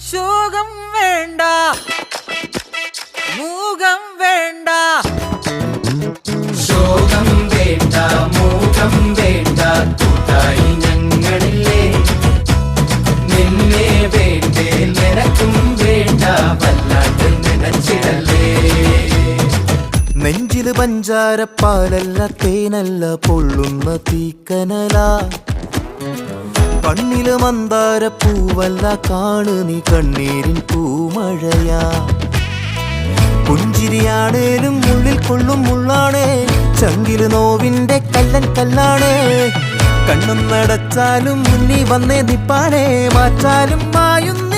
ശോകം വേണ്ട, മൂകം വേണ്ട. ശോകം വേണ്ട, മൂകം വേണ്ട, കൂട്ടായി ഞങ്ങളില്ലേ. നിന്നെ വേണ്ടേ, നിനക്കും വേണ്ട, വല്ലാണ്ട് നനച്ചിടല്ലേ. നെഞ്ചില് പഞ്ചാരപ്പാലല്ല, തേനല്ല, പൊള്ളുന്ന തീക്കനല. കണ്ണില് മന്ദാര പൂവല്ല, കാണു നീ കണ്ണീരിൻ പൂമഴയാ. പുഞ്ചിരിയാണേലും ഉള്ളിൽ കൊള്ളും മുള്ളാണേ, ചങ്കില് നോവിന്റെ കല്ലൻ കല്ലാണേ. കണ്ണും നടച്ചാലും മുന്നിൽ വന്നേ നിപ്പാണേ, മാറ്റാലും മായുന്ന